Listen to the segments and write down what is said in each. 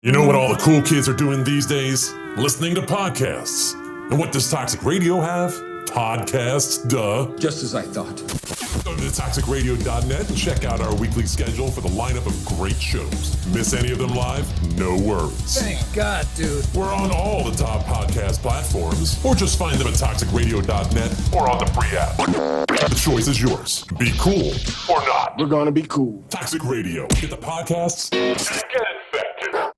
You know what all the cool kids are doing these days? Listening to podcasts. And what does Toxic Radio have? Podcasts, duh. Just as I thought. Go to toxicradio.net and check out our weekly schedule for the lineup of great shows. Miss any of them live? No worries. Thank God, dude. We're on all the top podcast platforms, or just find them at toxicradio.net or on the free app. The choice is yours. Be cool or not. We're gonna be cool. Toxic Radio. Get the podcasts and get infected.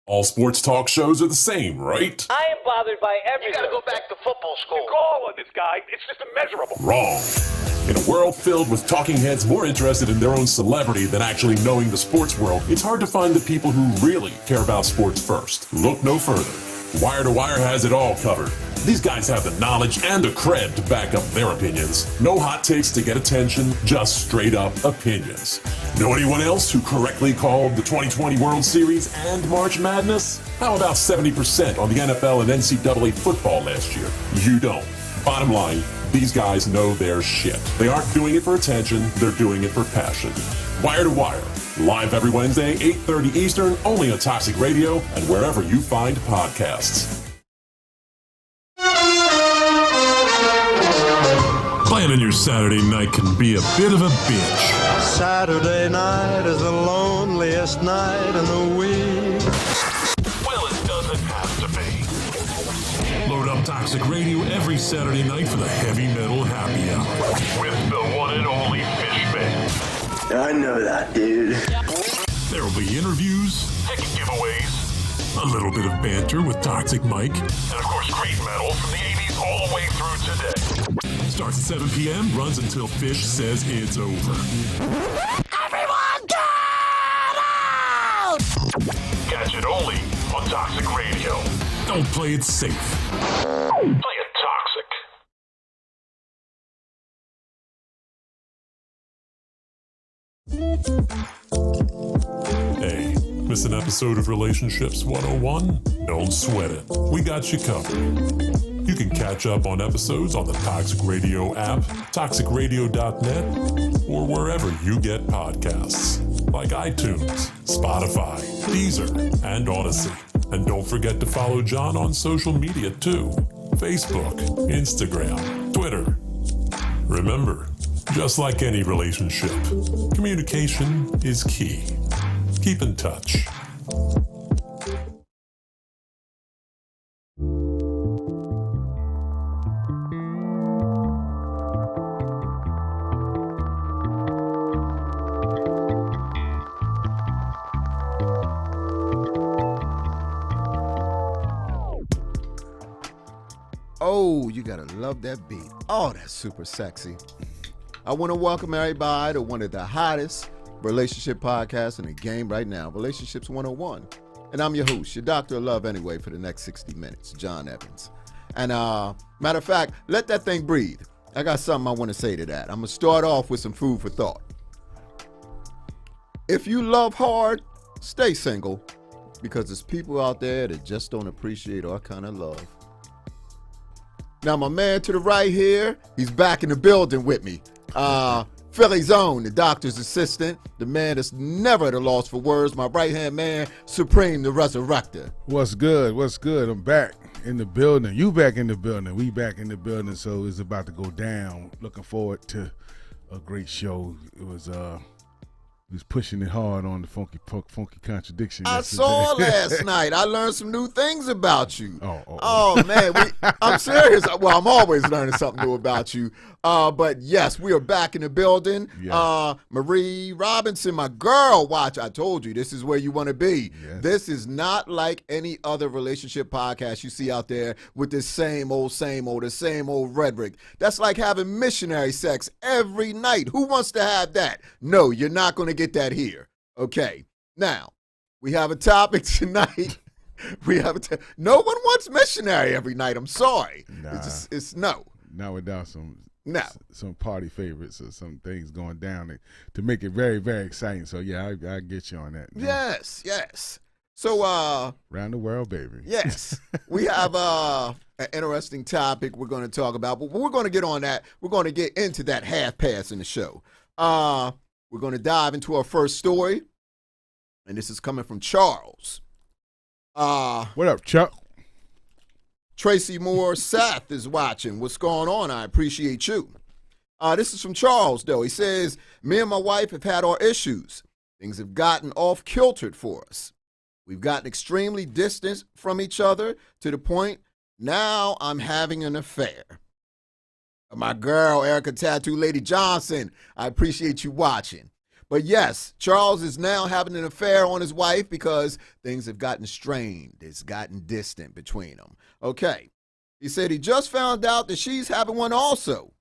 All sports talk shows are the same, right? I am bothered by everything. You gotta go back to football school. The goal of this guy, it's just immeasurable. Wrong. In a world filled with talking heads more interested in their own celebrity than actually knowing the sports world, it's hard to find the people who really care about sports first. Look no further. Wire to Wire has it all covered. These guys have the knowledge and the cred to back up their opinions. No hot takes to get attention, just straight up opinions. Know anyone else who correctly called the 2020 World Series and March Madness? How about 70% on the NFL and NCAA football last year? You don't. Bottom line, these guys know their shit. They aren't doing it for attention, they're doing it for passion. Wire to Wire, live every Wednesday, 8:30 Eastern, only on Toxic Radio and wherever you find podcasts. Planning your Saturday night can be a bit of a bitch. Saturday night is the loneliest night in the week. Well, it doesn't have to be. Load up Toxic Radio every Saturday night for the heavy metal happy hour. With the one and only Fishman. I know that, dude. There will be interviews, ticket giveaways, a little bit of banter with Toxic Mike, and of course great metal from the 80s all the way through today. Starts at 7 p.m., runs until Fish says it's over. Everyone get out! Catch it only on Toxic Radio. Don't play it safe. Play it toxic. Hey, miss an episode of Relationships 101? Don't sweat it. We got you covered. You can catch up on episodes on the Toxic Radio app, toxicradio.net, or wherever you get podcasts, like iTunes, Spotify, Deezer, and Odyssey. And don't forget to follow John on social media too. Facebook, Instagram, Twitter. Remember, just like any relationship, communication is key. Keep in touch. Oh, you gotta love that beat. Oh, that's super sexy. I want to welcome everybody to one of the hottest relationship podcasts in the game right now, Relationships 101. And I'm your host, your doctor of love anyway, for the next 60 minutes, John Evans. And matter of fact, let that thing breathe. I got something I want to say to that. I'm going to start off with some food for thought. If you love hard, stay single, because there's people out there that just don't appreciate our kind of love. Now, my man to the right here, he's back in the building with me. Philly's own, the doctor's assistant, the man that's never at a loss for words, my right-hand man, Supreme, the resurrector. What's good? What's good? I'm back in the building. You back in the building. We back in the building, so it's about to go down. Looking forward to a great show. It was pushing it hard on the funky contradiction. I saw last night. I learned some new things about you. Oh. Man, I'm serious. Well, I'm always learning something new about you. But yes, we are back in the building. Yes. Marie Robinson, my girl, watch. I told you, this is where you want to be. Yes. This is not like any other relationship podcast you see out there with this the same old rhetoric. That's like having missionary sex every night. Who wants to have that? No, you're not going to get that here. Okay. Now, we have a topic tonight. No one wants missionary every night. I'm sorry. Nah. It's no. Not without some No. Some party favorites or some things going down to make it very, very exciting. So, yeah, I get you on that. Yes, yes. So, around the world, baby. Yes. We have an interesting topic we're going to talk about, but we're going to get on that. We're going to get into that half pass in the show. We're going to dive into our first story. And this is coming from Charles. What up, Chuck? Tracy Moore Seth is watching. What's going on? I appreciate you. This is from Charles, though. He says, me and my wife have had our issues. Things have gotten off kiltered for us. We've gotten extremely distant from each other to the point now I'm having an affair. My girl, Erica Tattoo Lady Johnson, I appreciate you watching. But yes, Charles is now having an affair on his wife because things have gotten strained. It's gotten distant between them. Okay. He said he just found out that she's having one also.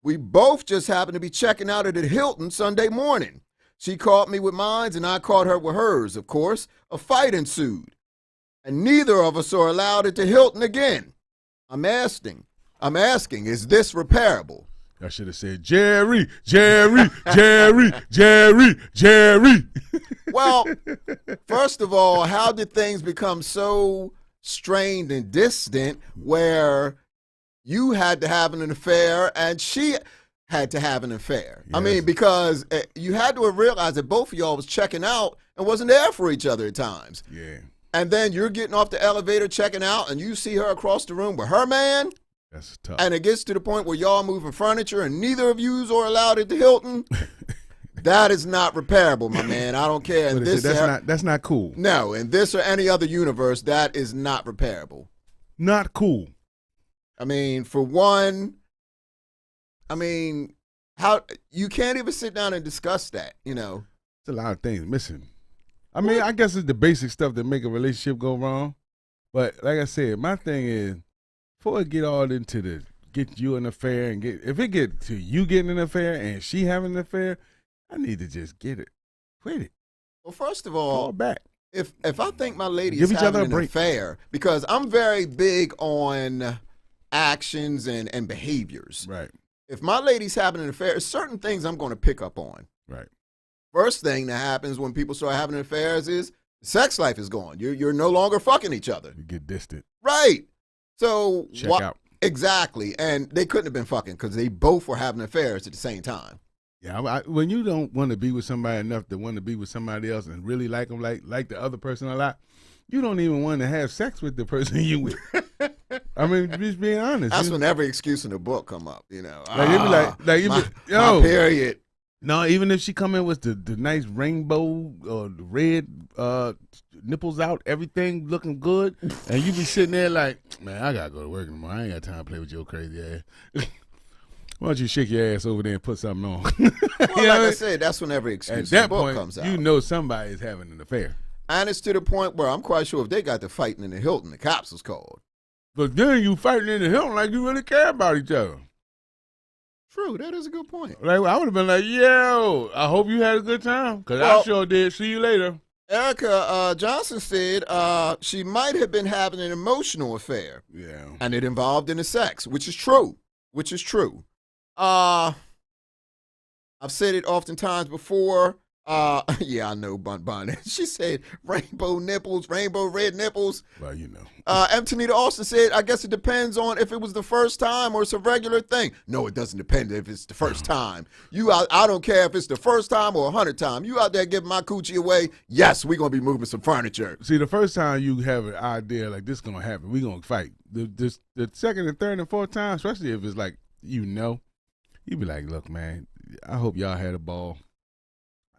We both just happened to be checking out at the Hilton Sunday morning. She caught me with mine and I caught her with hers, of course. A fight ensued. And neither of us are allowed at the Hilton again. I'm asking, is this repairable? I should have said, Jerry, Jerry, Jerry, Jerry, Jerry. Well, first of all, how did things become so strained and distant where you had to have an affair and she had to have an affair? Yes. I mean, because you had to have realized that both of y'all was checking out and wasn't there for each other at times. Yeah. And then you're getting off the elevator, checking out, and you see her across the room with her man. That's tough. And it gets to the point where y'all moving furniture and neither of yous are allowed at the Hilton. That is not repairable, my man. I don't care. That's not cool. No, in this or any other universe, that is not repairable. Not cool. I mean, for one, how you can't even sit down and discuss that, you know. There's a lot of things missing. I mean, I guess it's the basic stuff that make a relationship go wrong. But like I said, my thing is, before it get all into get you an affair and if it get to you getting an affair and she having an affair, I need to just get it. Quit it. Well, first of all, fall back. If I think my lady is having an affair, because I'm very big on actions and behaviors. Right. If my lady's having an affair, certain things I'm going to pick up on. Right. First thing that happens when people start having affairs is sex life is gone. You're no longer fucking each other. You get distant. Right. So check out. Exactly. And they couldn't have been fucking because they both were having affairs at the same time. Yeah, when you don't want to be with somebody enough to want to be with somebody else and really like them like the other person a lot, you don't even want to have sex with the person you with. I mean, just being honest. That's when every excuse in the book come up, you know. My period. No, even if she come in with the nice rainbow or the red nipples out, everything looking good, and you be sitting there like, man, I gotta go to work tomorrow. I ain't got time to play with your crazy ass. Why don't you shake your ass over there and put something on? Well, I said, that's when every excuse in the book comes out. You know somebody is having an affair. And it's to the point where I'm quite sure if they got to fighting in the Hilton, the cops was called. But then you fighting in the Hilton like you really care about each other. True, that is a good point. Like I would have been like, yo, I hope you had a good time, because I sure did. See you later. Erica Johnson said she might have been having an emotional affair. Yeah. And it involved in the sex, which is true. I've said it oftentimes before. Yeah, I know, Bun. She said rainbow nipples, rainbow red nipples. Well, you know. Antonita Austin said, I guess it depends on if it was the first time or it's a regular thing. No, it doesn't depend if it's the first time. I don't care if it's the first time or 100 times. You out there giving my coochie away, yes, we're going to be moving some furniture. See, the first time you have an idea like this going to happen, we're going to fight. The second and third and fourth time, especially if it's like, you be like, look, man, I hope y'all had a ball.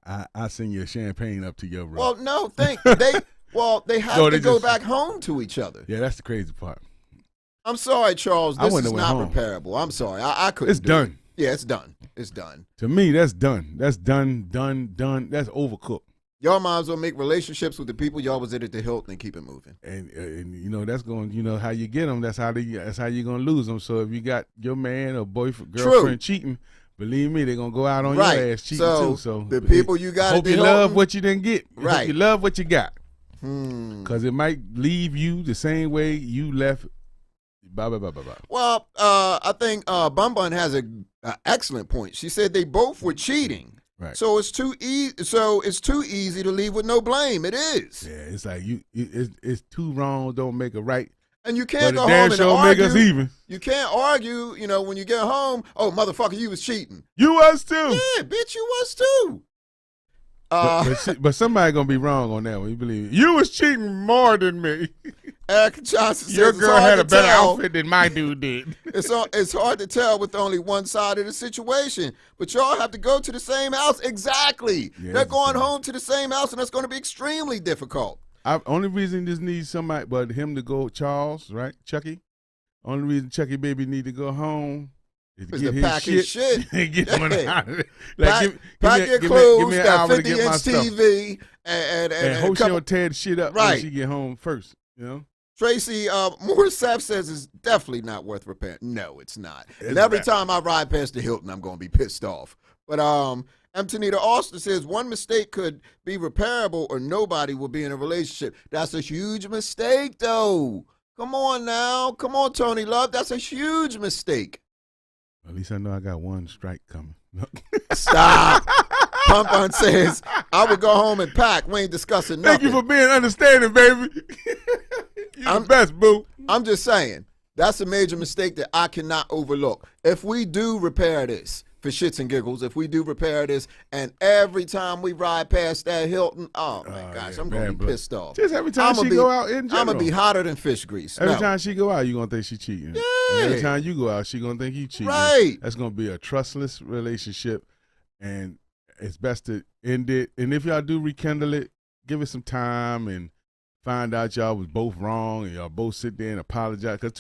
I send you a champagne up to your room. Well, no, they have to go back home to each other. Yeah, that's the crazy part. I'm sorry, Charles. This is not repairable. I'm sorry. I couldn't. It's done. Yeah, it's done. It's done. To me, that's done. That's done. That's overcooked. Y'all might as well make relationships with the people y'all was at the Hilton and keep it moving. And you know that's going. You know how you get them. That's how you're gonna lose them. So if you got your man or boyfriend, girlfriend cheating, believe me, they're gonna go out on your ass cheating too. So the people you got. Hope you love what you didn't get. Right. Hope you love what you got. Because it might leave you the same way you left. Blah. Well, I think Bun has an excellent point. She said they both were cheating. Right. So it's too easy. So it's too easy to leave with no blame. It is. Yeah, it's like it's too wrong. Don't make it right. And you can't go home and argue. Make us even. You can't argue. You know, when you get home, oh motherfucker, you was cheating. You was too. Yeah, bitch, you was too. But somebody gonna be wrong on that one. You believe it? You was cheating more than me. Erica Johnson says Your it's girl hard had to a better tell. outfit than my dude did. It's hard to tell with only one side of the situation. But y'all have to go to the same house. Exactly. Yeah, They're it's the going same. home to the same house, and that's going to be extremely difficult. Only reason this needs somebody but him to go, Charles, right? Chucky. Only reason Chucky baby need to go home is to Is get to his pack his shit. and get him Yeah. out of it. Like, Pack your give clothes, me an that hour to get 50-inch my stuff. TV, and And a hope she couple. don't tear the shit up Right. when she get home first. You know? Tracy Morissette says it's definitely not worth repairing. No, it's not. And It's every not. time I ride past the Hilton, I'm going to be pissed off. But Antonita Austin says one mistake could be repairable or nobody will be in a relationship. That's a huge mistake, though. Come on now. Come on, Tony Love. That's a huge mistake. At least I know I got one strike coming. Stop. Pump on says, I would go home and pack. We ain't discussing nothing. Thank you for being understanding, baby. You're the best, boo. I'm just saying, that's a major mistake that I cannot overlook. If we do repair this, for shits and giggles, if we do repair this, and every time we ride past that Hilton, oh my gosh, yeah, I'm going to bad be blood. pissed off. Just every time she go out in general. I'm going to be hotter than fish grease. Every No. time she go out, you going to think she cheating. Yeah. And every time you go out, she going to think you cheating. Right. That's going to be a trustless relationship, and it's best to end it. And if y'all do rekindle it, give it some time and find out y'all was both wrong and y'all both sit there and apologize. Because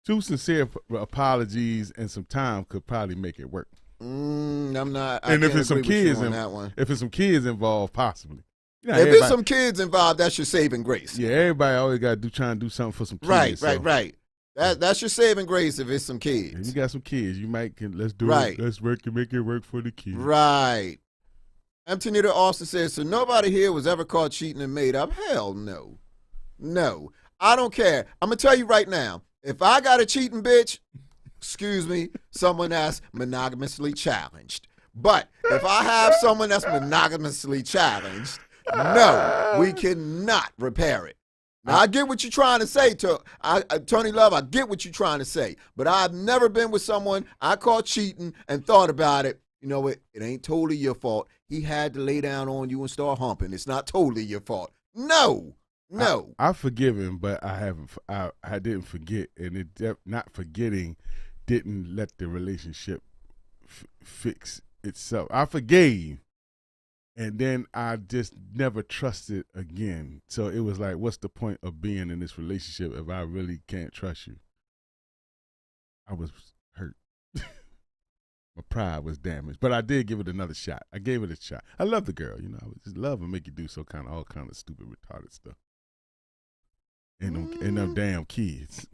two sincere apologies and some time could probably make it work. I'm not. And if it's some kids on that one. if it's some kids involved, possibly. You know, If there's some kids involved, that's your saving grace. yeah, everybody always got to try and do something for some kids. Right. That's your saving grace if it's some If kids. you got some kids, you might let's do Right. it. Let's work and make it work for the kids. Right. Antonita Austin says, so nobody here was ever caught cheating and made up? Hell no. No. I don't care. I'm going to tell you right now, if I got a cheating bitch, excuse me, someone that's monogamously challenged. But if I have someone that's monogamously challenged, no, we cannot repair it. Now, I get what you're trying to say, Tony Love. I get what you're trying to say. But I've never been with someone I caught cheating and thought about it. You know what? It ain't totally your fault. He had to lay down on you and start humping. It's not totally your fault. No. I forgive him, but I haven't. I didn't forget, and not forgetting didn't let the relationship fix itself. I forgave, and then I just never trusted again. So it was like, what's the point of being in this relationship if I really can't trust you? I was hurt. My pride was damaged, but I did give it another shot. I gave it a shot. I love the girl, you know. I just love and make you do all kind of stupid, retarded stuff. And them damn kids.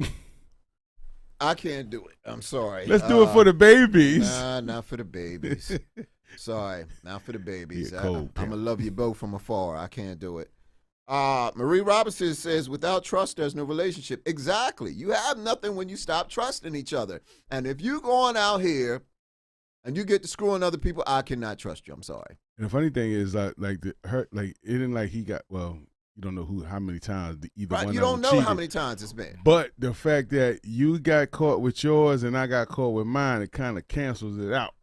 I can't do it. I'm sorry. Let's do it for the babies. Nah, not for the babies. Sorry, not for the babies. Yeah, I'm cold, going to love you both from afar. I can't do it. Marie Robinson says, without trust, there's no relationship. Exactly. You have nothing when you stop trusting each other. And if you going out here and you get to screwing other people, I cannot trust you. I'm sorry. And the funny thing is, it didn't like he got, well, you don't know how many times either Right, one you of don't them know cheated. how many times it's been. But the fact that you got caught with yours and I got caught with mine, it kind of cancels it out.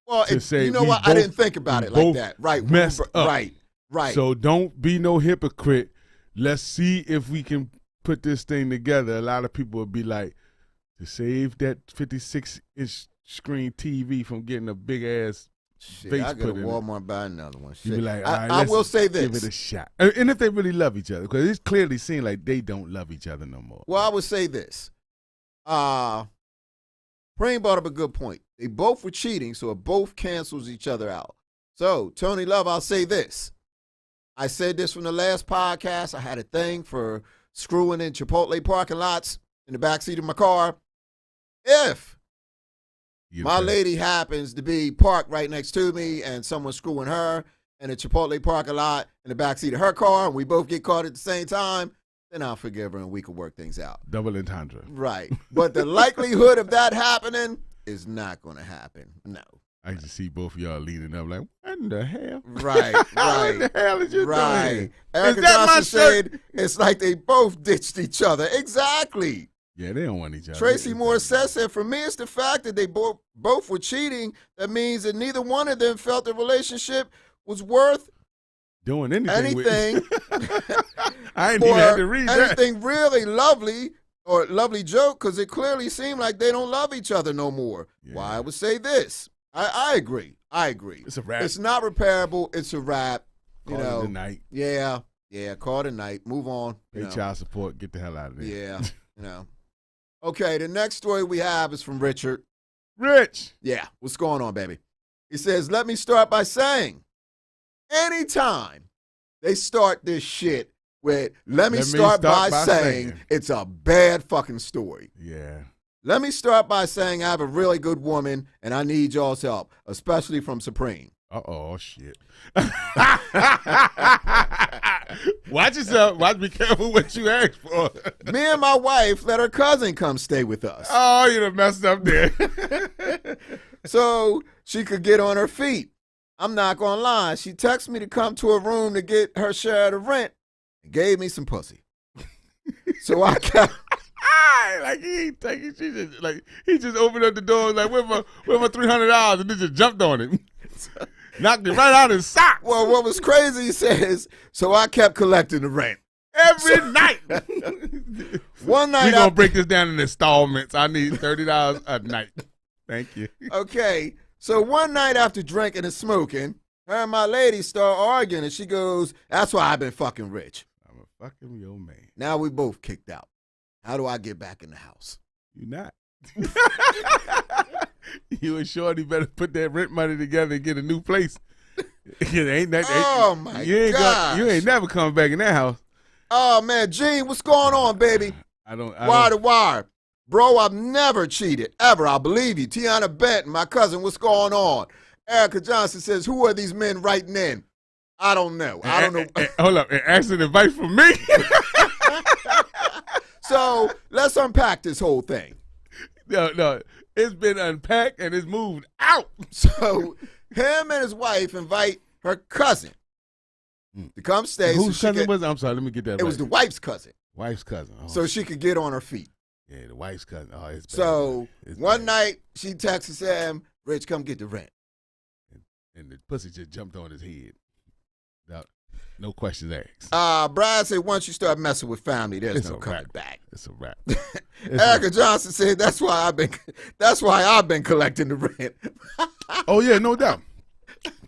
Well, to say you know we what? I both- didn't think about we it like both that. Right. messed up. Right. So don't be no hypocrite. Let's see if we can put this thing together. A lot of people would be like, to save that 56-inch screen TV from getting a big ass Shit, face I go to put in it. Walmart and buy another one. You Shit. be like, I let's will say give it a this. shot. And if they really love each other, because it's clearly seen like they don't love each other no more. Well, I would say this. Praying brought up a good point. They both were cheating, so it both cancels each other out. So, Tony Love, I'll say this. I said this from the last podcast. I had a thing for screwing in Chipotle parking lots in the backseat of my car. If my lady happens to be parked right next to me and someone's screwing her in a Chipotle parking lot in the backseat of her car and we both get caught at the same time, then I'll forgive her and we can work things out. Double entendre. Right. But the likelihood of that happening is not going to happen. No. I just see both of y'all leaning up like, what in the hell? Right. What Right. the hell is you Right. doing? Erica Is that my Johnson said it's like they both ditched each other. Exactly. Yeah, they don't want each other. Tracy Morissette said, for me, it's the fact that they both were cheating. That means that neither one of them felt the relationship was worth Doing anything. I ain't or even had to read that. anything really lovely or lovely joke, because it clearly seemed like they don't love each other no more. Yeah. Why I would say this. I agree. It's a wrap. It's not repairable. It's a wrap. Call You know. it a night. Yeah. Call it a night. Move on. Pay child support. Get the hell out of there. Yeah. Okay, the next story we have is from Richard. Rich. Yeah, what's going on, baby? He says, let me start by saying, anytime they start this shit with, let me start by saying, it's a bad fucking story. Yeah. Let me start by saying I have a really good woman and I need y'all's help, especially from Supreme. Uh-oh, shit. Watch yourself. Be careful what you ask for. Me and my wife let her cousin come stay with us. Oh, you done messed up there. So she could get on her feet. I'm not going to lie. She texted me to come to her room to get her share of the rent and gave me some pussy. So I kept... Like he ain't taking shit. Like he just opened up the door like, where my $300, and then just jumped on him. Knocked it right out of his sock. Well, what was crazy, he says, so I kept collecting the rent. Every night. One night We're going to break this down in installments. I need $30 a night. Thank you. Okay, so one night after drinking and smoking, her and my lady start arguing, and she goes, that's why I've been fucking rich. I'm a fucking your man. Now we both kicked out. How do I get back in the house? You not. You and Shorty better put that rent money together and get a new place. Oh, my God. You ain't never coming back in that house. Oh, man, Gene, what's going on, baby? I don't. Wire to wire. Bro, I've never cheated, ever. I believe you. Tiana Benton, my cousin, what's going on? Erica Johnson says, who are these men writing in? I don't know. I don't know. Hold up. And asking advice from me? So let's unpack this whole thing. No. It's been unpacked and it's moved out. So him and his wife invite her cousin to come stay. Whose cousin was it? I'm sorry, let me get that right. It was the wife's cousin. Wife's cousin. Oh. So she could get on her feet. Yeah, the wife's cousin. Oh, it's bad. So It's one bad. night she texted him, Rich, come get the rent. And the pussy just jumped on his head. No questions asked. Brad said once you start messing with family, there's It's no a coming wrap. back. It's a wrap. Erica Johnson said that's why I've been collecting the rent. Oh yeah, no doubt.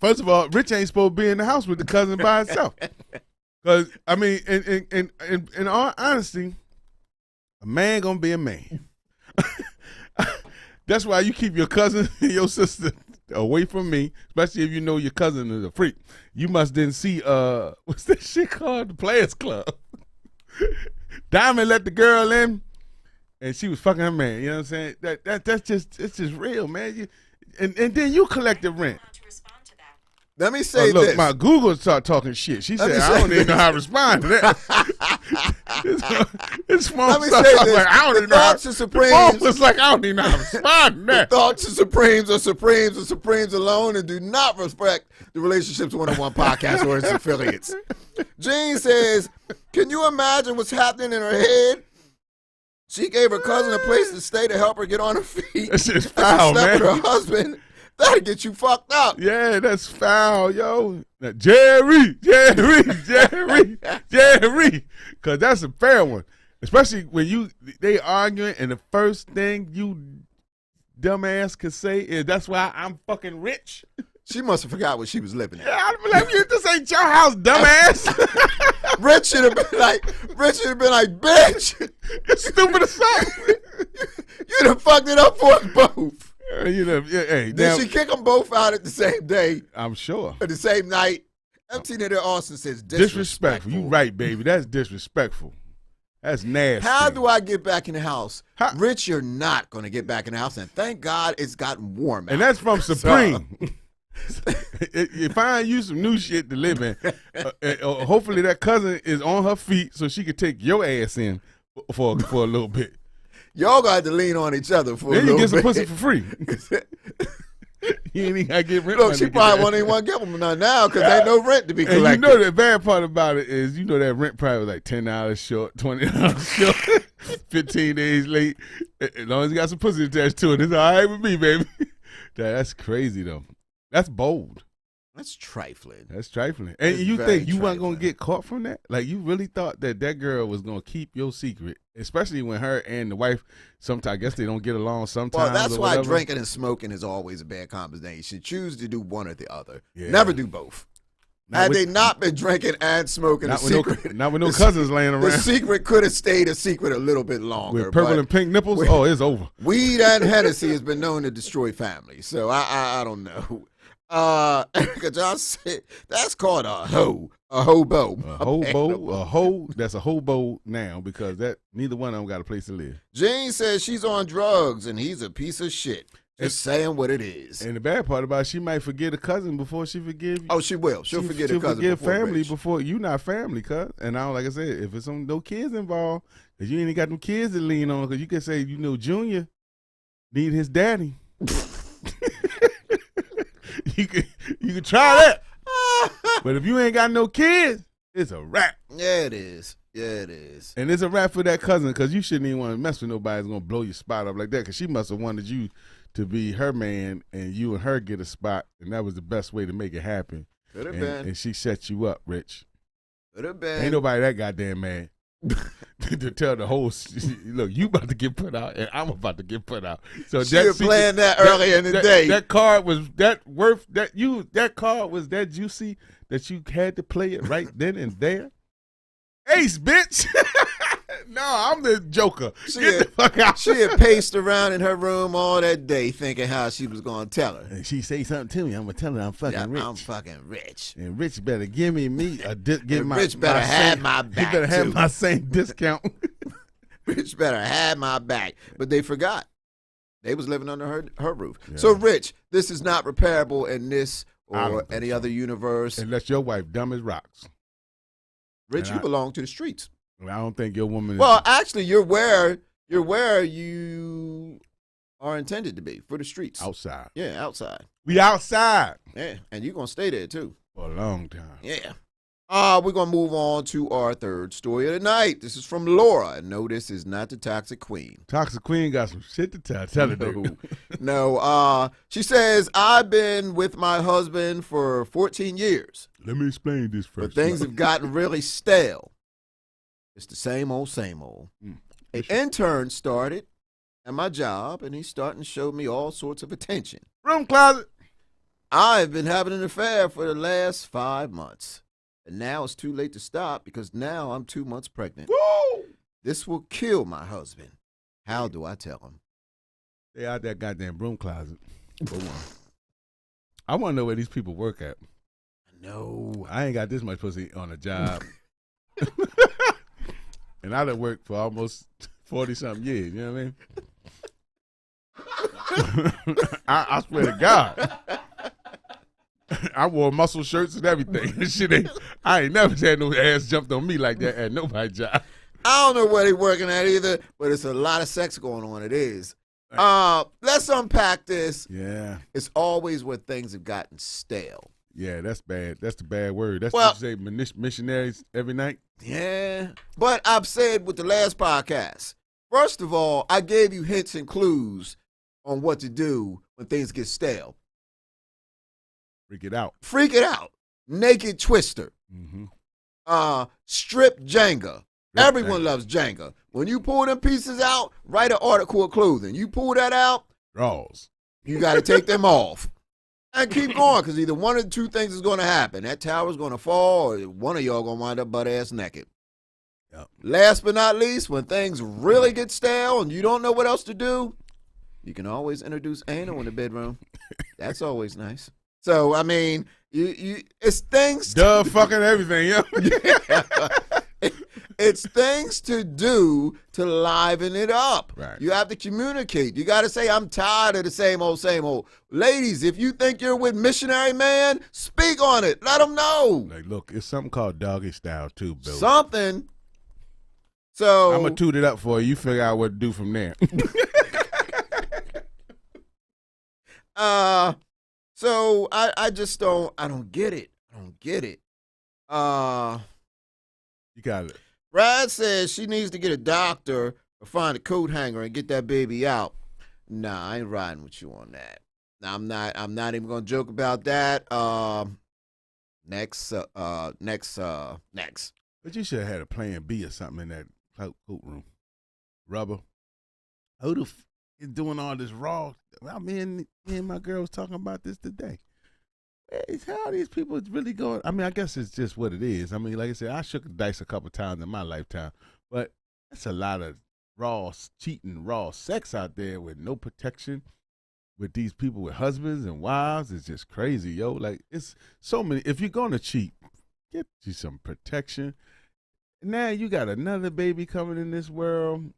First of all, Rich ain't supposed to be in the house with the cousin by himself. Because I mean, in all honesty, a man gonna be a man. That's why you keep your cousin and your sister away from me, especially if you know your cousin is a freak. You must then see what's that shit called? The Players Club. Diamond let the girl in, and she was fucking her man. You know what I'm saying? That's just real, man. And then you collect the rent. Let me say look, this. my Google started talking shit. She said, I don't even know how to respond to that. It's small Let me stuff. say I'm this. like, I don't The even know how thoughts of Supremes- The phone was like, I don't even know how to respond to The that. thoughts of Supremes are Supremes and Supremes alone and do not respect the Relationships 101 podcast or its affiliates. Jean says, can you imagine what's happening in her head? She gave her cousin a place to stay to help her get on her feet. That shit's She foul, slept man. with her husband. That'll get you fucked up. Yeah, that's foul, yo. Now, Jerry. Because that's a fair one. Especially when they arguing and the first thing you dumbass could say is, that's why I'm fucking rich. She must have forgot what she was living in. Yeah, I'd be like, this ain't your house, dumbass. Rich should have been like, bitch. Stupid as fuck. You done fucked it up for us both. Hey, Did now, she kick them both out at the same day, I'm sure. at the same night? MT Nitter Austin says Disrespectful. You right, baby. That's disrespectful. That's nasty. How do I get back in the house? How- Rich, you're not going to get back in the house. And thank God it's gotten warm out. And that's from Supreme. If I you some new shit to live in, hopefully that cousin is on her feet so she could take your ass in for a little bit. Y'all got to lean on each other for Then a you little get some bit. pussy for free. You ain't even got to get rent Look, money she to get probably that. won't even want to give them none now because ain't no rent to be And collected. you know the bad part about it is, that rent probably was like $10 short, $20 short, 15 days late. As long as you got some pussy attached to it, it's all right with me, baby. That's crazy though. That's bold. That's trifling. That's trifling. And That's you very think you weren't going to trifling. get caught from that? Like, you really thought that girl was going to keep your secret, especially when her and the wife, sometimes, I guess they don't get along sometimes. Well, that's or why whatever. drinking and smoking is always a bad combination. Choose to do one or the other. Yeah. Never do both. Had they not been drinking and smoking, Not the with secret, no cousins laying the around. secret could have stayed a secret a little bit longer. With purple but and pink nipples? Oh, it's over. weed and Hennessy has been known to destroy families, so I don't know. Erica Johnson said, that's called a hoe, a hobo. A hoe, that's a hobo now because that neither one of them got a place to live. Jane says she's on drugs and he's a piece of shit. Just saying what it is. And the bad part about it, she might forget a cousin before she forgive you. Oh, she will. She'll forget her cousin forget before family Rich. before you not family, cuz. And now, like I said, if it's no kids involved, because you ain't got no kids to lean on, because you can say, Junior need his daddy. you can try that. But if you ain't got no kids, it's a wrap. Yeah, it is. Yeah, it is. And it's a wrap for that cousin because you shouldn't even want to mess with nobody that's going to blow your spot up like that because she must have wanted you to be her man and you and her get a spot, and that was the best way to make it happen. Could have been. And she set you up, Rich. Could have been. Ain't nobody that goddamn mad to tell the whole, look, you about to get put out and I'm about to get put out. So She was playing that earlier in the day. That card was that card was that juicy that you had to play it right then and there. Ace, bitch. No, I'm the joker. Get the fuck out. She had paced around in her room all that day thinking how she was going to tell her. And she say something to me, I'm going to tell her I'm fucking rich. I'm fucking rich. And Rich better give me And Rich better have my back, He better have too. my same discount. Rich better have my back. But they forgot. They was living under her roof. Yeah. So, Rich, this is not repairable in this I don't or think any so. other universe. Unless your wife dumb as rocks. Rich, and you I- belong to the streets. I don't think your woman Well, is. actually, you're where you are intended to be, for the streets. Outside. Yeah, outside. We outside. Yeah, and you're going to stay there, too. For a long time. Yeah. We're going to move on to our third story of the night. This is from Laura. No, this is not the Toxic Queen. Toxic Queen got some shit to tell. Tell her, dude. No, she says, I've been with my husband for 14 years, Let me explain this first. but things have gotten really stale. It's the same old, same old. An intern started at my job, and he's starting to show me all sorts of attention. Room closet. I've been having an affair for the last 5 months, and now it's too late to stop because now I'm 2 months pregnant. Woo! This will kill my husband. How do I tell him? They out that goddamn broom closet. For one. I want to know where these people work at. No. I ain't got this much pussy on a job. And I done worked for almost 40-something years. You know what I mean? I swear to God. I wore muscle shirts and everything. This shit I ain't never had no ass jumped on me like that at nobody's job. I don't know where they're working at either, but it's a lot of sex going on. It is. Let's unpack this. Yeah. It's always when things have gotten stale. Yeah, that's bad. That's the bad word. That's Well- what you say missionaries every night. Yeah. But I've said with the last podcast, first of all, I gave you hints and clues on what to do when things get stale. Freak it out. Freak it out. Naked twister. Mm-hmm. Strip Jenga. Everyone Jenga. loves Jenga. When you pull them pieces out, write an article of clothing. You pull that out, Draws. you got to take them off. And keep going, because either one of the two things is going to happen. That tower's going to fall, or one of y'all going to wind up butt-ass naked. Yep. Last but not least, when things really get stale and you don't know what else to do, you can always introduce anal in the bedroom. That's always nice. So, I mean, it's things Duh, fucking everything, yo. It's things to do to liven it up. Right. You have to communicate. You got to say, I'm tired of the same old, same old. Ladies, if you think you're with missionary man, speak on it. Let them know. Like, look, it's something called doggy style, too, Bill. Something. So I'm going to toot it up for you. You figure out what to do from there. So I just don't get it. I don't get it. You got it. Brad says she needs to get a doctor or find a coat hanger and get that baby out. Nah, I ain't riding with you on that. Now, I'm not even gonna joke about that. Next. But you should have had a plan B or something in that coat room. Rubber. Who the is doing all this raw? Well, me and my girl was talking about this today. Hey, how these people really going? I mean, I guess it's just what it is. I mean, like I said, I shook the dice a couple times in my lifetime, but that's a lot of raw cheating, raw sex out there with no protection. With these people with husbands and wives, it's just crazy, yo. Like, it's so many. If you're gonna cheat, get you some protection. Now you got another baby coming in this world.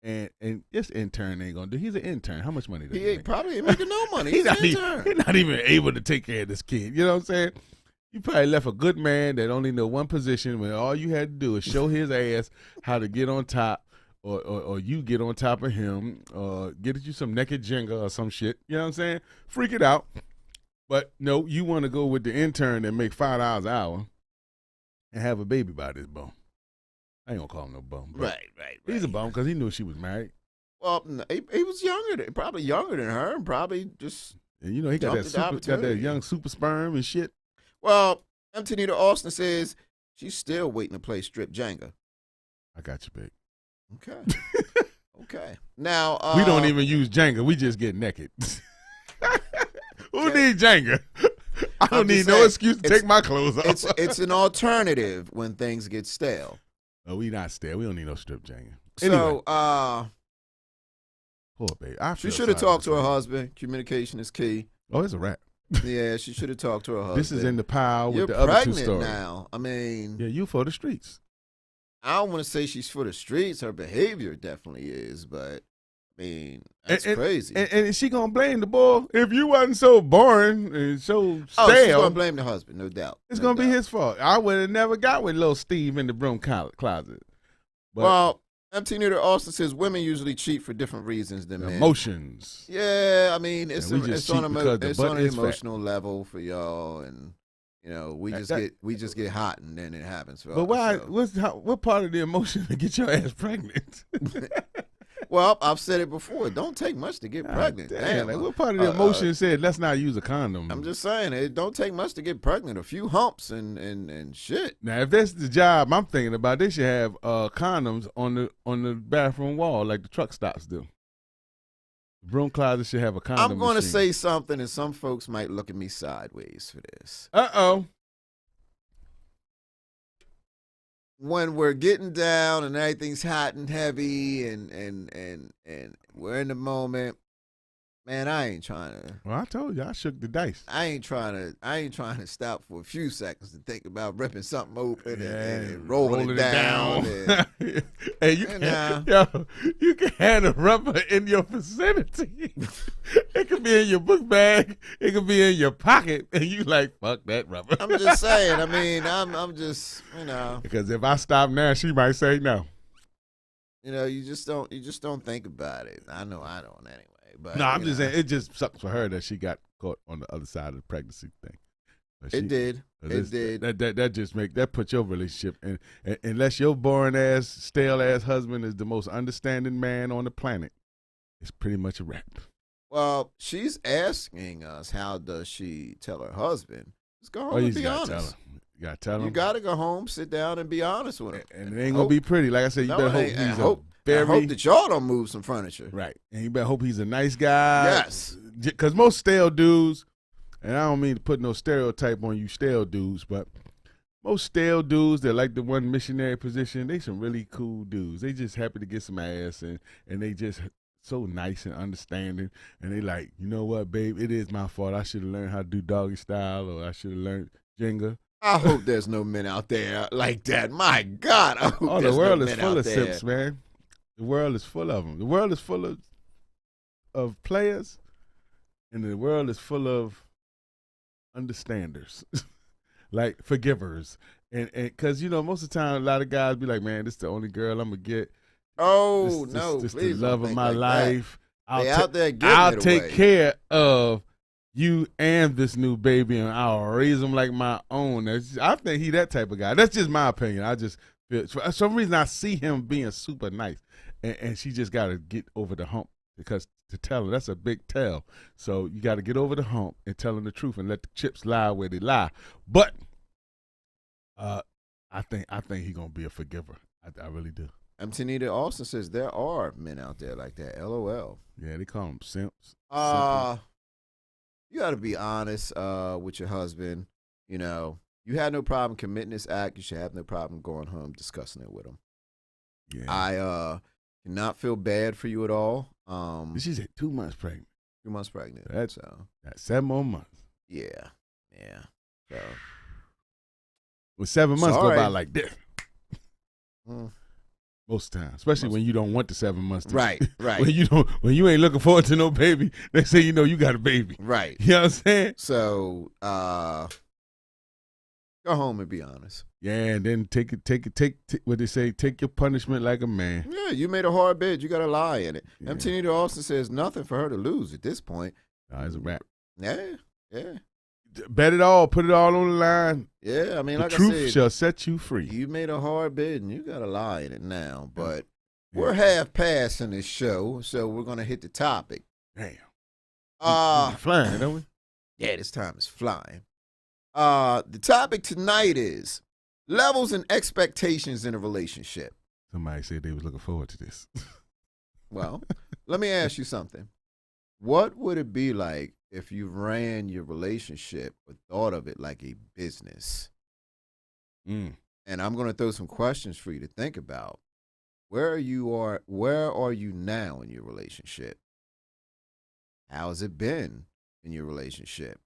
And this intern ain't gonna do. He's an intern. How much money does he make? Probably ain't making no money. He's an intern. He's not even able to take care of this kid. You know what I'm saying? You probably left a good man that only know one position when all you had to do is show his ass how to get on top, or you get on top of him, or get you some naked Jenga or some shit. You know what I'm saying? Freak it out. But no, you want to go with the intern that make $5 an hour and have a baby by this bum. I ain't gonna call him no bum. Right. He's a bum because he knew she was married. Well, he was probably younger than her, and probably just. And he got that young super sperm and shit. Well, Antonita Austin says she's still waiting to play strip Jenga. I got you, babe. Okay. Okay. Now we don't even use Jenga. We just get naked. Who needs Jenga? I don't need no excuse to take my clothes off. It's an alternative when things get stale. No, we not stale. We don't need no strip Jenga. So, poor babe. She should have talked to her husband. Communication is key. Oh, it's a wrap. Yeah, she should have talked to her husband. This is in the pile with the You're other two stories. pregnant now. I mean, yeah, you for the streets. I don't want to say she's for the streets. Her behavior definitely is, but I mean, that's crazy. And is she gonna blame the boy? If you wasn't so boring and so stale, she's gonna blame the husband, no doubt. It's gonna be his fault. I would have never got with little Steve in the broom closet. But well, Antonita Austin says women usually cheat for different reasons than men. Emotions. Yeah, I mean, it's on an emotional fat. Level for y'all, and we just get hot, and then it happens for us. But why? So. What part of the emotion to get your ass pregnant? Well, I've said it before. It don't take much to get pregnant. Damn, like what part of the emotion said let's not use a condom? I'm just saying it don't take much to get pregnant. A few humps and shit. Now, if that's the job I'm thinking about, they should have condoms on the bathroom wall like the truck stops do. The broom closet should have a condom. I'm going to machine. say something, and some folks might look at me sideways for this. Uh-oh. When we're getting down and everything's hot and heavy and we're in the moment, man, I ain't trying to. Well, I told you I shook the dice. I ain't trying to stop for a few seconds to think about ripping something open and rolling it down. Hey, you can have a rubber in your vicinity. It could be in your book bag. It could be in your pocket, and you like, fuck that rubber. I'm just saying. I mean, I'm just, Because if I stop now, she might say no. You just don't think about it. I know I don't anyway. But, no, I'm just saying it just sucks for her that she got caught on the other side of the pregnancy thing. It did. That just put your relationship in, unless your boring ass, stale ass husband is the most understanding man on the planet, it's pretty much a wrap. Well, she's asking us, how does she tell her husband? Just go home and be honest. You gotta tell him. You gotta go home, sit down, and be honest with him. And it ain't gonna be pretty. Like I said, you better hope he's I hope that y'all don't move some furniture. Right. And you better hope he's a nice guy. Yes. Because most stale dudes, and I don't mean to put no stereotype on you stale dudes, but most stale dudes that like the one missionary position, they some really cool dudes. They just happy to get some ass, and they just so nice and understanding. And they like, you know what, babe, it is my fault. I should have learned how to do doggy style, or I should have learned Jenga. I hope there's no men out there like that. My God. I hope the world is full of simps, man. The world is full of them. The world is full of players, and the world is full of understanders, like forgivers. And because, most of the time, a lot of guys be like, man, this is the only girl I'm going to get. Oh, this please the love of my life. I'll take care of you and this new baby, and I'll raise him like my own. I think he that type of guy. That's just my opinion. I just feel, for some reason, I see him being super nice. And she just got to get over the hump, because to tell her, that's a big tell. So you got to get over the hump and tell him the truth and let the chips lie where they lie. But I think he gonna be a forgiver. I really do. Tanita Austin says there are men out there like that. LOL. Yeah, they call them simps. You got to be honest with your husband. You know, you had no problem committing this act. You should have no problem going home discussing it with him. Yeah. I cannot feel bad for you at all. She's at 2 months pregnant. 2 months pregnant. That's 7 more months. Yeah. So Well, 7 months Sorry. go by like this. Most of the time, especially when you don't want the 7 months. Right. when you ain't looking forward to no baby, they say you got a baby. Right. You know what I'm saying? So go home and be honest. Yeah, and then take what they say, take your punishment like a man. Yeah, you made a hard bid. You got to lie in it. Yeah. Tanita Austin says nothing for her to lose at this point. Nah, it's a wrap. Yeah. Bet it all, put it all on the line. Yeah, I mean, The like I truth said, shall set you free. you made a hard bid and you got to lie in it now. But we're half past in this show, so we're going to hit the topic. Damn. Uh, Flying, don't we? Yeah, this time is flying. The topic tonight is levels and expectations in a relationship. Somebody said they was looking forward to this. Well, let me ask you something. What would it be like if you ran your relationship or thought of it like a business? And I'm going to throw some questions for you to think about. Where are you now in your relationship? How has it been in your relationship?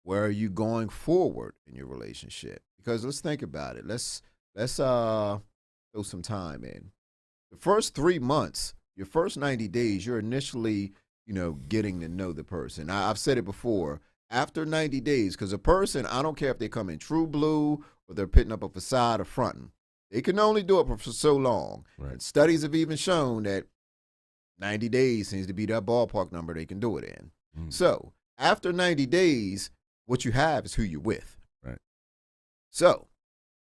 Where are you going forward in your relationship? Because let's think about it. Let's throw some time in. The first 3 months, your first 90 days, you're initially, getting to know the person. I've said it before. After 90 days, because a person, I don't care if they come in true blue or they're putting up a facade or fronting, they can only do it for so long. Right. And studies have even shown that 90 days seems to be that ballpark number they can do it in. So after 90 days, what you have is who you're with. Right. So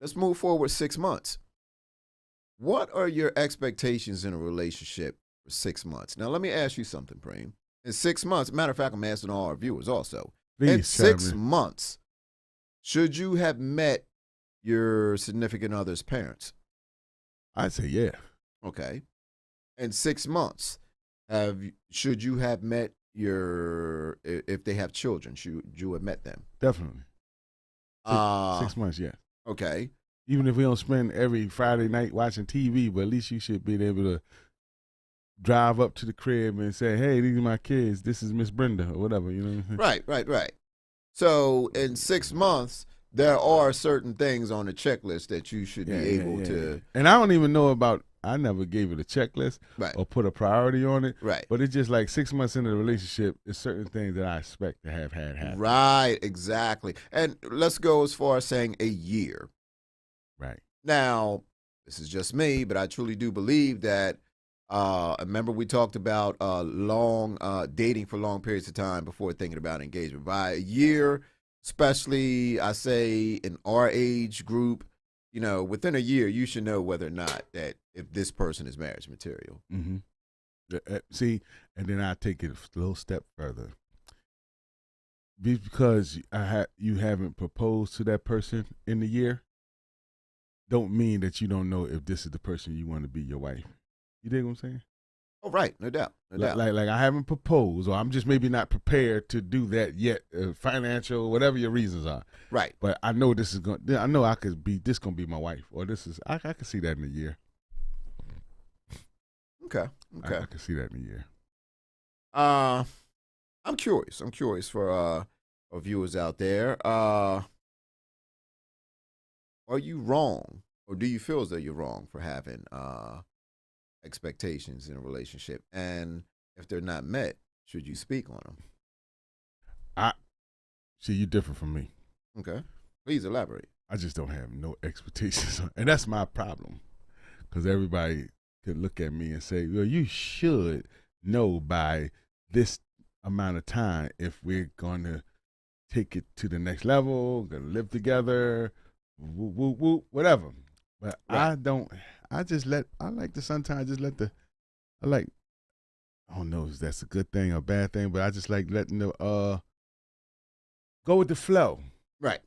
let's move forward 6 months. What are your expectations in a relationship for 6 months? Now, let me ask you something, Preem. In 6 months, matter of fact, I'm asking all our viewers also. In 6 months, should you have met your significant other's parents? I'd say yeah. Okay. In 6 months, should you have met if they have children, should you have met them? Definitely. 6 months, yeah. Okay. Even if we don't spend every Friday night watching TV, but at least you should be able to drive up to the crib and say, hey, these are my kids. This is Miss Brenda or whatever. You know what I mean? Right. So in 6 months, there are certain things on the checklist that you should be able to. And I don't even know I never gave it a checklist Right. or put a priority on it. Right. But it's just like 6 months into the relationship, there's certain things that I expect to have had happen. Right, exactly. And let's go as far as saying a year. Right. Now, this is just me, but I truly do believe that, remember we talked about long dating for long periods of time before thinking about engagement. By a year, especially I say in our age group, within a year, you should know whether or not that if this person is marriage material. Mm-hmm. See, and then I take it a little step further. Because you haven't proposed to that person in the year, don't mean that you don't know if this is the person you want to be your wife. You dig what I'm saying? Oh, right. No doubt. Like I haven't proposed, or I'm just maybe not prepared to do that yet. Financial, whatever your reasons are. Right. But I know this is I know this gonna be my wife, or I can see that in a year. Okay. I can see that in a year. I'm curious. I'm curious for our viewers out there. Are you wrong, or do you feel as though you're wrong for having expectations in a relationship? And if they're not met, should you speak on them? See, you're different from me. Okay. Please elaborate. I just don't have no expectations. And that's my problem. Because everybody could look at me and say, well, you should know by this amount of time if we're going to take it to the next level, going to live together, whatever. But right. I don't know if that's a good thing or bad thing, but I just like letting the go with the flow. Right.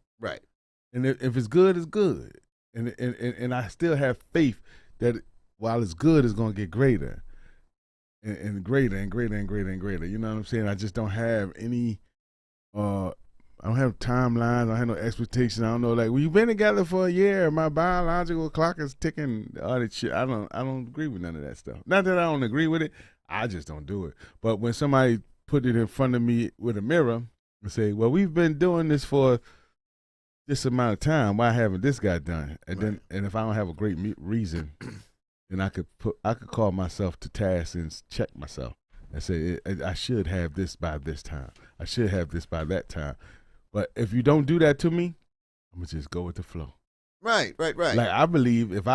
And if it's good, it's good. And I still have faith that while it's good, it's going to get greater and greater and greater and greater and greater. You know what I'm saying? I just don't have any, I don't have timelines. I don't have no expectations. I don't know, like, well, you've been together for a year. My biological clock is ticking. All that shit. I don't agree with none of that stuff. Not that I don't agree with it. I just don't do it. But when somebody put it in front of me with a mirror and say, well, we've been doing this for this amount of time, why haven't this got done? And then, and if I don't have a great reason, then I could call myself to task and check myself and say, I should have this by this time. I should have this by that time. But if you don't do that to me, I'm gonna just go with the flow. Right. Like, I believe with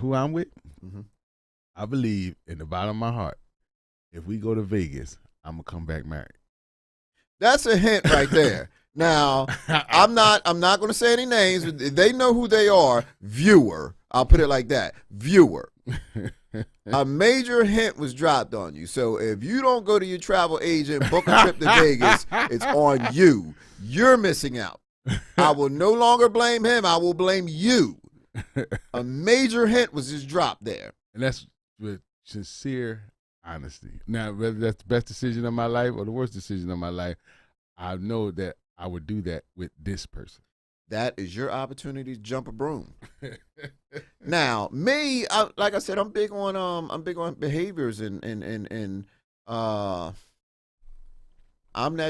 who I'm with, Mm-hmm. I believe in the bottom of my heart, if we go to Vegas, I'm gonna come back married. That's a hint right there. Now, I'm not going to say any names. They know who they are. Viewer. I'll put it like that. Viewer. A major hint was dropped on you. So if you don't go to your travel agent, book a trip to Vegas, it's on you. You're missing out. I will no longer blame him. I will blame you. A major hint was just dropped there. And that's with sincere honesty. Now, whether that's the best decision of my life or the worst decision of my life, I know that I would do that with this person. That is your opportunity to jump a broom. Now, me, like I said, I'm big on behaviors and I'm that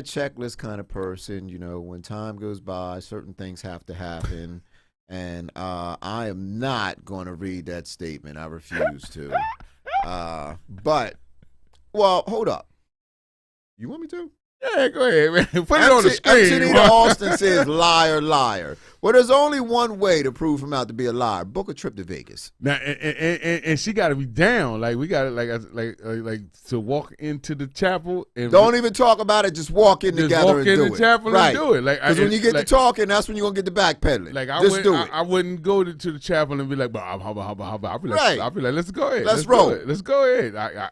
checklist kind of person. You know, when time goes by, certain things have to happen, and I am not going to read that statement. I refuse to. But, well, hold up. You want me to? Yeah, go ahead, man. Put it on the screen. Antonita Austin says, liar, liar. Well, there's only one way to prove him out to be a liar. Book a trip to Vegas. Now, and she got to be down. Like, we got to, like to walk into the chapel. And don't even talk about it. Just walk in together and do it. Walk in the chapel and do it. Because when you get to talking, that's when you're going to get the backpedaling. Like, do it. I wouldn't go to the chapel and be like, how about? I'll be like, let's go ahead. Let's roll. Let's go ahead.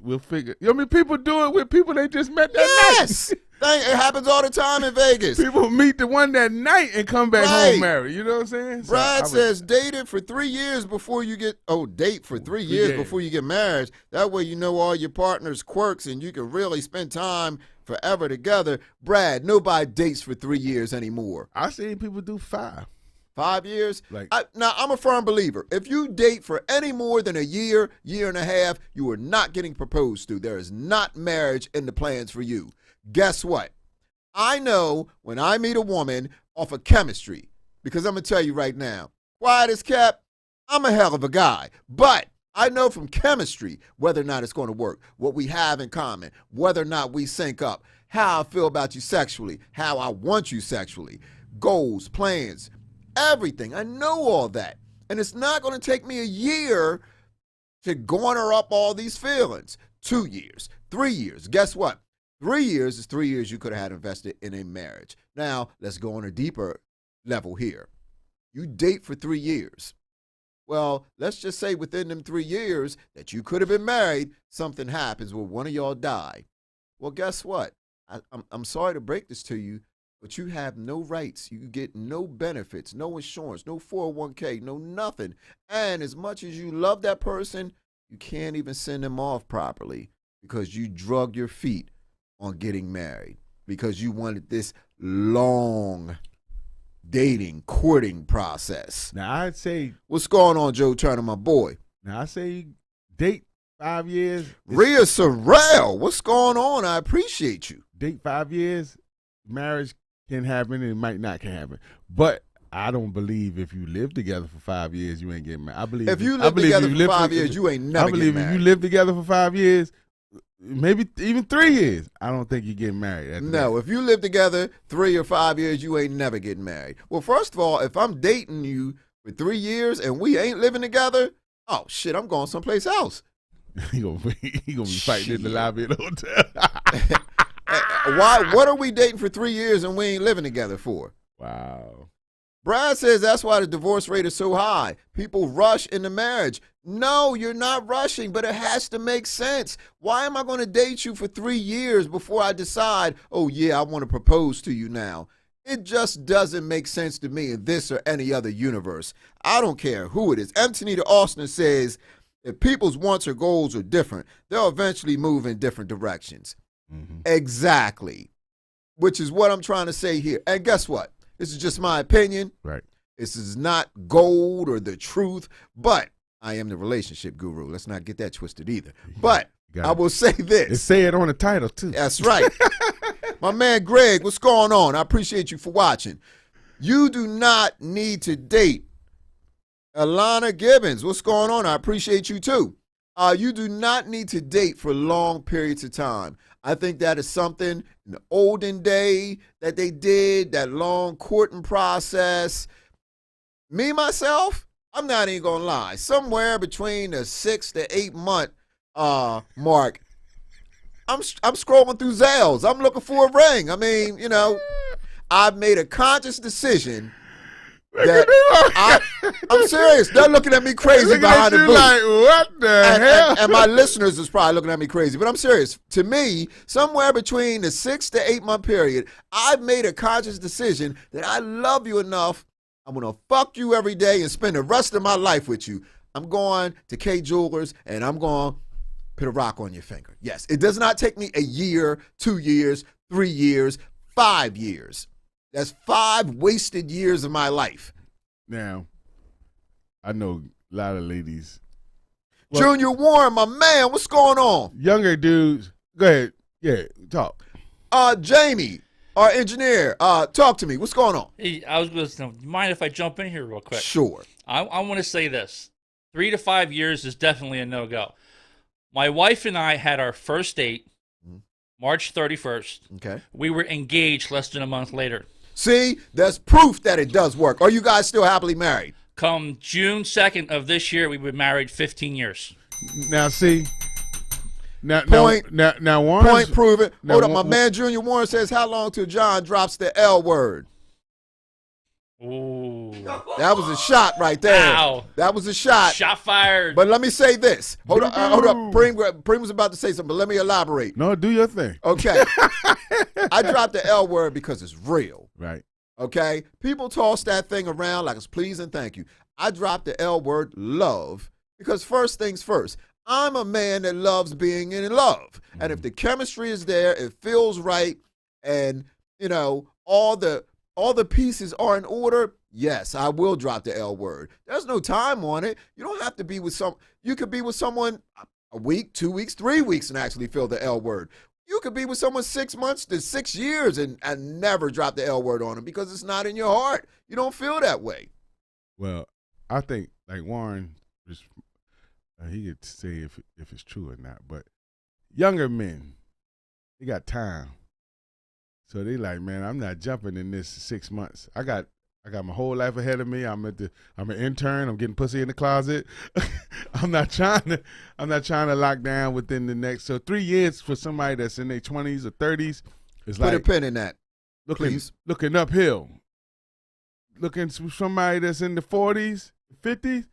We'll figure. I mean, people do it with people they just met that night. It happens all the time in Vegas. People meet the one that night and come back home married. You know what I'm saying? So Brad says dated for 3 years before you get date for 3 years before you get married. That way you know all your partner's quirks and you can really spend time forever together. Brad, nobody dates for 3 years anymore. I seen people do 5. 5 years? Like, now, I'm a firm believer. If you date for any more than a year, year and a half, you are not getting proposed to. There is not marriage in the plans for you. Guess what? I know when I meet a woman off of chemistry, because I'm going to tell you right now, quiet as kept, I'm a hell of a guy. But I know from chemistry whether or not it's going to work, what we have in common, whether or not we sync up, how I feel about you sexually, how I want you sexually, goals, plans, everything. I know all that. And it's not going to take me a year to garner up all these feelings. 2 years, 3 years. Guess what? 3 years is 3 years you could have had invested in a marriage. Now, let's go on a deeper level here. You date for 3 years. Well, let's just say within them 3 years that you could have been married, something happens where one of y'all die. Well, guess what? I'm sorry to break this to you, but you have no rights. You get no benefits, no insurance, no 401k, no nothing. And as much as you love that person, you can't even send them off properly because you drug your feet on getting married because you wanted this long dating, courting process. Now, I'd say... What's going on, Joe Turner, my boy? Now, I say date 5 years. Rhea Sorrell, what's going on? I appreciate you. Date 5 years, marriage can happen and it might not can happen. But I don't believe if you live together for 5 years, you ain't getting married. I believe if you live together for 5 years, you ain't never getting married. I believe if you live together for 5 years, maybe even 3 years, I don't think you're getting married. No, if you live together 3 or 5 years, you ain't never getting married. Well, first of all, if I'm dating you for 3 years and we ain't living together, oh shit, I'm going someplace else. he gonna be fighting in the lobby of the hotel. Why? What are we dating for 3 years and we ain't living together for? Wow. Brad says that's why the divorce rate is so high. People rush into marriage. No, you're not rushing, but it has to make sense. Why am I going to date you for 3 years before I decide, oh, yeah, I want to propose to you now? It just doesn't make sense to me in this or any other universe. I don't care who it is. Anthony Austin says, if people's wants or goals are different, they'll eventually move in different directions. Mm-hmm. Exactly. Which is what I'm trying to say here. And guess what? This is just my opinion. Right. This is not gold or the truth, but I am the relationship guru. Let's not get that twisted either. But I will say this. It say it on the title, too. That's right. My man Greg, what's going on? I appreciate you for watching. You do not need to date. Alana Gibbons, what's going on? I appreciate you too. You do not need to date for long periods of time. I think that is something in the olden day that they did, that long courting process. Me, myself, I'm not even going to lie. Somewhere between the 6 to 8 month mark, I'm scrolling through Zales. I'm looking for a ring. I mean, you know, I've made a conscious decision that I'm serious. They're looking at me crazy behind the booth. Like, what the hell? And my listeners is probably looking at me crazy, but I'm serious. To me, somewhere between the 6 to 8 month period, I've made a conscious decision that I love you enough. I'm going to fuck you every day and spend the rest of my life with you. I'm going to K Jewelers and I'm going to put a rock on your finger. Yes, it does not take me a year, 2 years, 3 years, 5 years. That's 5 wasted years of my life. Now, I know a lot of ladies. Well, Junior Warren, my man, what's going on? Younger dudes, go ahead. Yeah, talk. Jamie, our engineer, talk to me. What's going on? Hey, I was going to mind if I jump in here real quick? Sure. I want to say this. 3 to 5 years is definitely a no-go. My wife and I had our first date March 31st. Okay. We were engaged less than a month later. See, that's proof that it does work. Are you guys still happily married? Come June 2nd of this year, we've been married 15 years. Now, see. Now, Point proven. Now, Hold up, my man Junior Warren says, how long till John drops the L word? Ooh. That was a shot right there. Wow. That was a shot. Shot fired. But let me say this. Hold up. Preem was about to say something, but let me elaborate. No, do your thing. Okay. I dropped the L word because it's real. Right. Okay? People toss that thing around like it's please and thank you. I dropped the L word, love, because first things first. I'm a man that loves being in love. And if the chemistry is there, it feels right, and, you know, all the pieces are in order, yes, I will drop the L word. There's no time on it. You don't have to be with you could be with someone a week, 2 weeks, 3 weeks and actually feel the L word. You could be with someone 6 months to 6 years and never drop the L word on them because it's not in your heart. You don't feel that way. Well, I think, like Warren, he could say if it's true or not, but younger men, they got time. So they like, man, I'm not jumping in this 6 months. I got my whole life ahead of me. I'm an intern. I'm getting pussy in the closet. I'm not trying to lock down within the next. So 3 years for somebody that's in their 20s or 30s is like put a pin in that. Looking uphill. Looking for somebody that's in the 40s, 50s.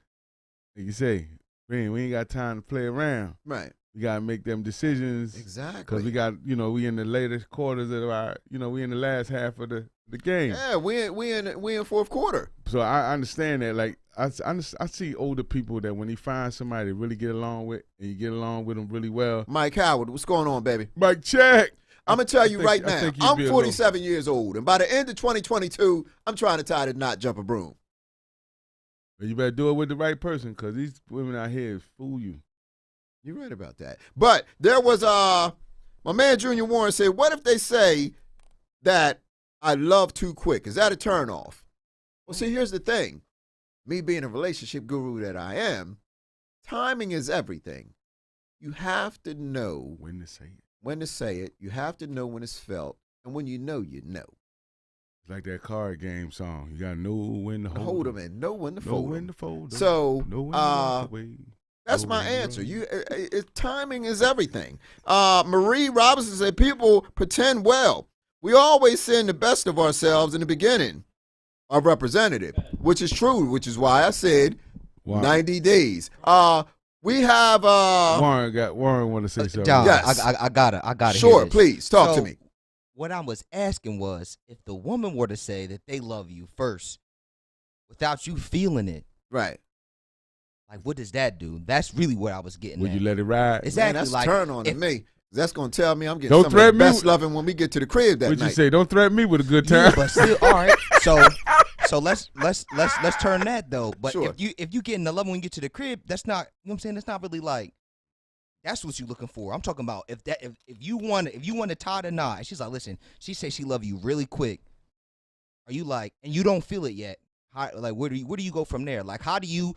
Like you say, man, we ain't got time to play around. Right. We got to make them decisions. Exactly. Because we got, we in the later quarters of our, we in the last half of the game. Yeah, we in fourth quarter. So I understand that. Like, I see older people that when they find somebody to really get along with, and you get along with them really well. Mike Howard, what's going on, baby? Mike, check. I'm going to tell you right now, I'm 47 years old, and by the end of 2022, I'm trying to tie the knot, jump a broom. But you better do it with the right person, because these women out here fool you. You're right about that. But there was my man Junior Warren said, what if they say that I love too quick? Is that a turnoff? Well, see, here's the thing. Me being a relationship guru that I am, timing is everything. You have to know when to say it. When to say it. You have to know when it's felt. And when you know, you know. It's like that card game song. You got to know when to hold them and know when to know fold when them. to fold them. So, know when to walk away. That's my answer. Timing is everything. Marie Robinson said, people pretend well. We always send the best of ourselves in the beginning, our representative, which is true, which is why I said 90 days. We have Warren want to say something. John, yes. I got it. Sure, please talk to me. what I was asking was, if the woman were to say that they love you first without you feeling it, Right. like what does that do? That's really what I was getting Would at. you let it ride? Exactly. Man, that's like, a turn on to if- me. That's going to tell me I'm getting Don't some of the threaten me best with- loving when we get to the crib that What'd night. you say? Don't threaten me with a good Yeah, time. but still, all right. So let's turn that though. But Sure. if you get in the love when you get to the crib, that's not, you know what I'm saying? That's not really like, that's what you're looking for. I'm talking about if you want to tie the knot. And she's like, listen, she says she love you really quick. Are you like, and you don't feel it yet? How, like where do you go from there? Like how do you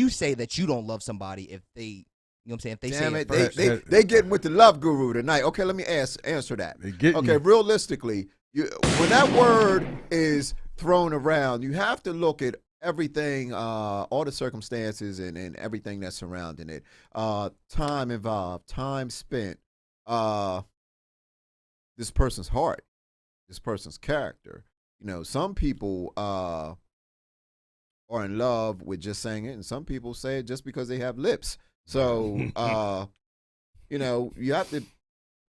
say that you don't love somebody if they, you know what I'm saying? If they Damn say it, first. they getting with the love guru tonight. Okay, let me answer that. They getting Okay, you. realistically, when that word is thrown around, you have to look at everything, all the circumstances and everything that's surrounding it. Time involved, time spent, this person's heart, this person's character. You know, some people are in love with just saying it, and some people say it just because they have lips. So, you know, you have to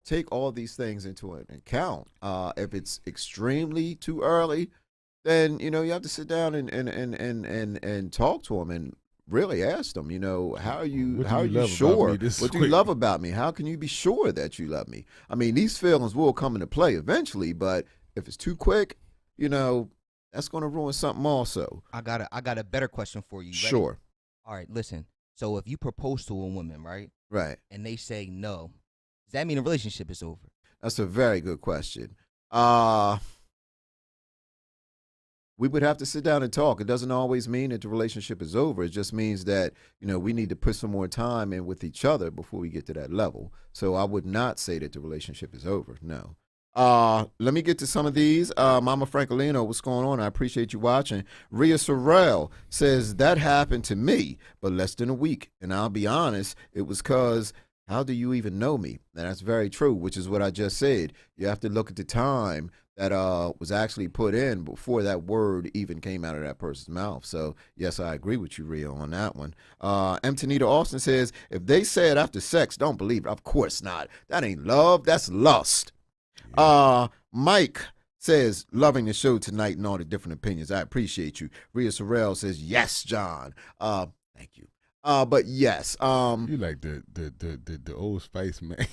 take all these things into account. If it's extremely too early, then, you know, you have to sit down and talk to them and really ask them, you know, how are you What do you love about sure? me this What do you quick? love about me? How can you be sure that you love me? I mean, these feelings will come into play eventually, but if it's too quick, you know, that's going to ruin something also. I got a better question for you. Ready? Sure. All right, listen. So if you propose to a woman, right, Right. and they say no, does that mean the relationship is over? That's a very good question. We would have to sit down and talk. It doesn't always mean that the relationship is over. It just means that, you know, we need to put some more time in with each other before we get to that level. So I would not say that the relationship is over. No. Let me get to some of these. Mama Francolino, what's going on? I appreciate you watching. Rhea Sorrell says, that happened to me, but less than a week. And I'll be honest, it was because, how do you even know me? And that's very true, which is what I just said. You have to look at the time that was actually put in before that word even came out of that person's mouth. So, yes, I agree with you, Rhea, on that one. M. Tanita Austin says, if they say it after sex, don't believe it. Of course not. That ain't love. That's lust. Mike says, loving the show tonight and all the different opinions. I appreciate you. Rhea Sorrell says, yes, John. Thank you. But yes. You like the Old Spice man.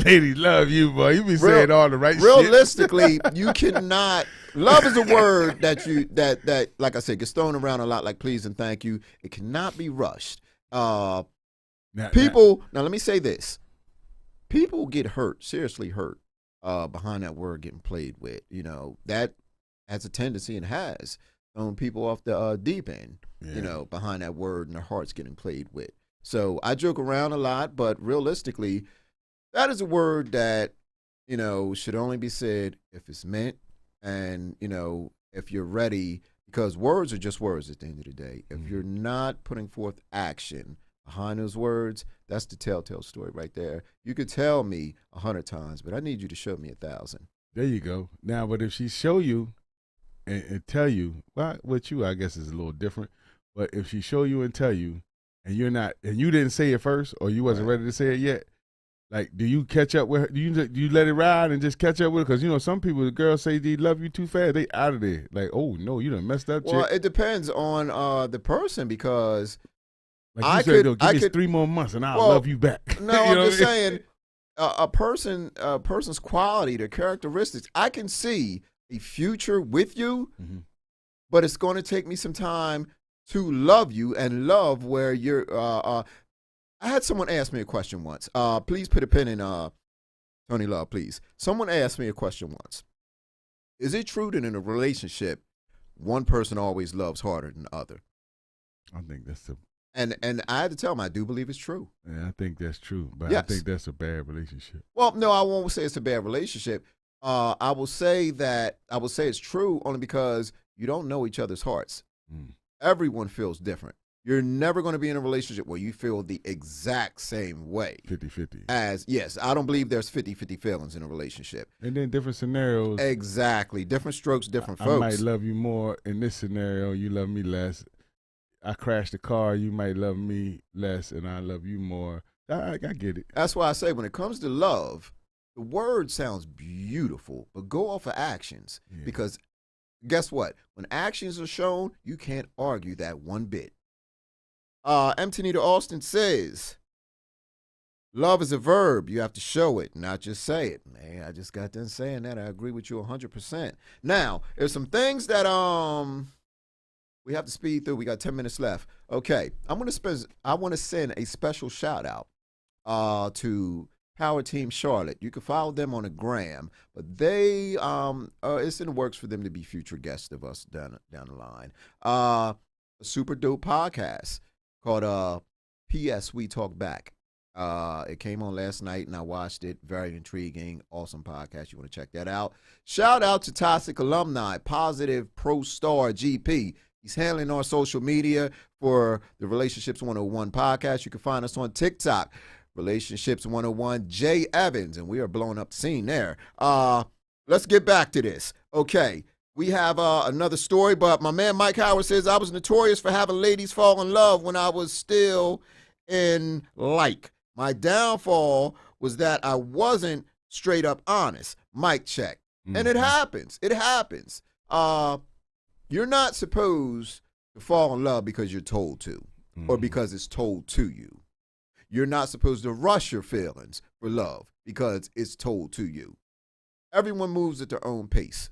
Ladies love you, boy. You be saying all the right shit. Realistically, you cannot. Love is a word that like I said, gets thrown around a lot, like please and thank you. It cannot be rushed. Now, let me say this. People get hurt, seriously hurt, behind that word getting played with. You know, that has a tendency and has thrown people off the deep end, you know, behind that word and their hearts getting played with. So I joke around a lot, but realistically, that is a word that, you know, should only be said if it's meant and, you know, if you're ready, because words are just words at the end of the day. If you're not putting forth action behind those words, that's the telltale story right there. You could tell me 100 times, but I need you to show me 1,000. There you go. Now, but if she show you and tell you, well, with you, I guess is a little different. But if she show you and tell you, and you're not, and you didn't say it first, or you wasn't ready to say it yet, like, do you catch up with her? Do you let it ride and just catch up with her? Because, you know, some people, the girls say they love you too fast, they out of there. Like, oh, no, you done messed up, Well, chick. it depends on the person, because Like you said, give me 3 more months and I'll love you back. No, You know I'm just what I mean? saying a person's quality, their characteristics. I can see a future with you, but it's going to take me some time to love you and love where you're. I had someone ask me a question once. Please put a pin in Tony Love, please. Someone asked me a question once. Is it true that in a relationship, one person always loves harder than the other? I think that's And I had to tell him I do believe it's true. Yeah, I think that's true, but Yes. I think that's a bad relationship. Well, no, I won't say it's a bad relationship. I will say it's true only because you don't know each other's hearts. Everyone feels different. You're never going to be in a relationship where you feel the exact same way. 50-50. Yes, I don't believe there's 50-50 feelings in a relationship. And then different scenarios. Exactly. Different strokes, different I folks. might love you more in this scenario. You love me less. I crashed the car. You might love me less, and I love you more. I get it. That's why I say when it comes to love, The word sounds beautiful, but go off of actions. Yeah. Because guess what? When actions are shown, you can't argue that one bit. Antonita Austin says, love is a verb. You have to show it, not just say it. Man, I just got done saying that. I agree with you 100%. Now, there's some things that we have to speed through. We got 10 minutes left. Okay, I want to send a special shout out to Power Team Charlotte. You can follow them on the gram, but they it's in the works for them to be future guests of us down the line. A super dope podcast called P.S. We Talk Back. It came on last night and I watched it. Very intriguing, awesome podcast. You want to check that out. Shout out to Toxic Alumni, Positive Pro Star GP. He's handling our social media for the Relationships 101 podcast. You can find us on TikTok, Relationships 101, Jay Evans, and we are blowing up the scene there. Let's get back to this. Okay, we have another story, but my man Mike Howard says, I was notorious for having ladies fall in love when I was still in like. My downfall was that I wasn't straight up honest. Mic check. Mm-hmm. And it happens. It happens. You're not supposed to fall in love because you're told to, or because it's told to you. You're not supposed to rush your feelings for love because it's told to you. Everyone moves at their own pace.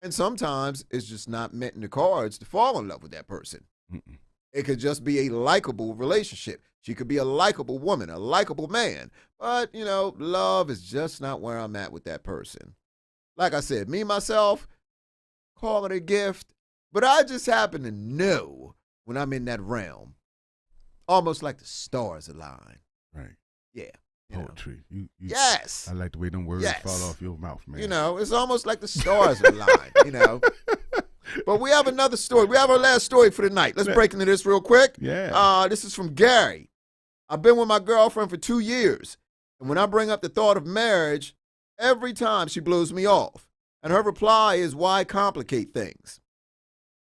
And sometimes it's just not meant in the cards to fall in love with that person. Mm-mm. It could just be a likable relationship. She could be a likable woman, a likable man. But, you know, love is just not where I'm at with that person. Like I said, me, myself, call it a gift. But I just happen to know when I'm in that realm, almost like the stars align. Right. Yeah. Poetry. You, yes. I like the way them words fall off your mouth, man. You know, it's almost like the stars align, you know. But we have another story. We have our last story for the night. Let's break into this real quick. Yeah. This is from Gary. I've been with my girlfriend for 2 years. And when I bring up the thought of marriage, every time she blows me off. And her reply is, why complicate things?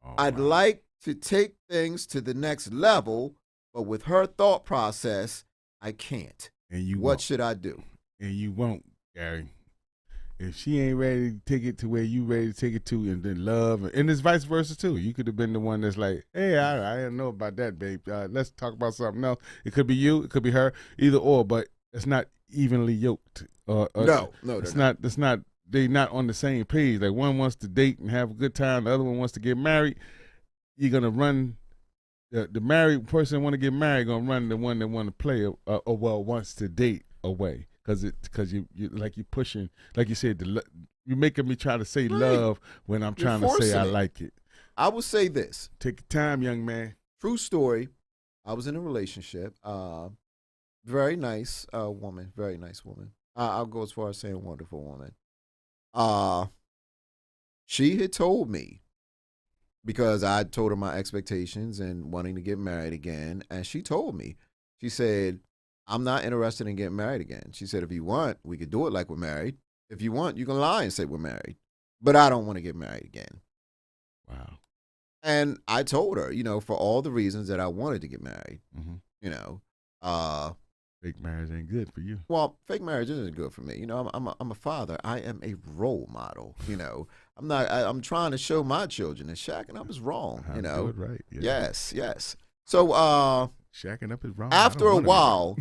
Oh, I'd like to take things to the next level, but with her thought process, I can't. And what should I do? And you won't, Gary. If she ain't ready to take it to where you ready to take it to, and then love, and it's vice versa too. You could have been the one that's like, hey, I didn't know about that, babe. Let's talk about something else. It could be you, it could be her, either or, but it's not evenly yoked. No, it's not. It's not. They not on the same page. Like one wants to date and have a good time, the other one wants to get married. You're gonna run the married person want to get married, gonna run the one that want to play wants to date away. Because you like you pushing, like you said, you're making me try to say love when I'm trying to say I like it. I will say this. Take your time, young man. True story. I was in a relationship. Very nice woman. Very nice woman. I'll go as far as saying wonderful woman. She had told me, because I told her my expectations and wanting to get married again, and she told me, she said, I'm not interested in getting married again. She said, if you want, we could do it like we're married. If you want, you can lie and say we're married. But I don't want to get married again. Wow. And I told her, you know, for all the reasons that I wanted to get married, you know. Fake marriage ain't good for you. Well, fake marriage isn't good for me. You know, I'm a father. I am a role model, you know. I'm trying to show my children that shacking up is wrong, you know. Good, right. Yeah. Yes. So, shacking up is wrong. After a while,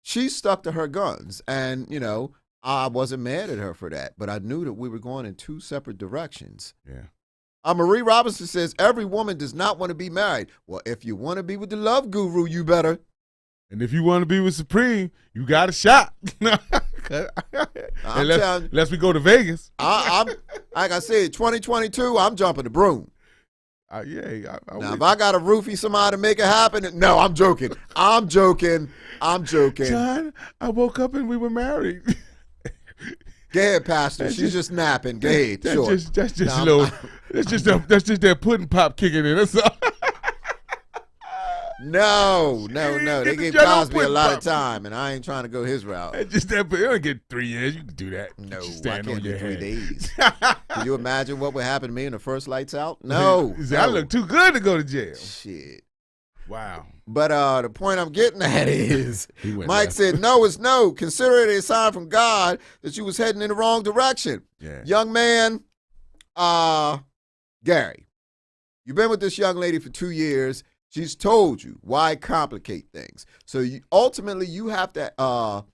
she stuck to her guns, and, you know, I wasn't mad at her for that, but I knew that we were going in two separate directions. Yeah. Marie Robinson says, every woman does not want to be married. Well, if you want to be with the love guru, you better. And if you want to be with Supreme, you got a shot. Unless we go to Vegas. I'm like I said, 2022, I'm jumping the broom. Now, if I got to roofie somebody to make it happen, no, I'm joking. I'm joking. John, I woke up and we were married. Go ahead, Pastor. She's just napping. Go ahead. Sure. That's just that pudding pop kicking in. That's all. No. They gave Cosby a lot of time, and I ain't trying to go his route. It's just that, but it'll get 3 years. You can do that. No, I can't do 3 days. Can you imagine what would happen to me in the first lights out? No. I look too good to go to jail. Shit. Wow. But the point I'm getting at is went Mike left. said, no, it's no. Consider it a sign from God that you was heading in the wrong direction. Yeah. Young man, Gary, you've been with this young lady for 2 years. She's told you why complicate things. So ultimately you have to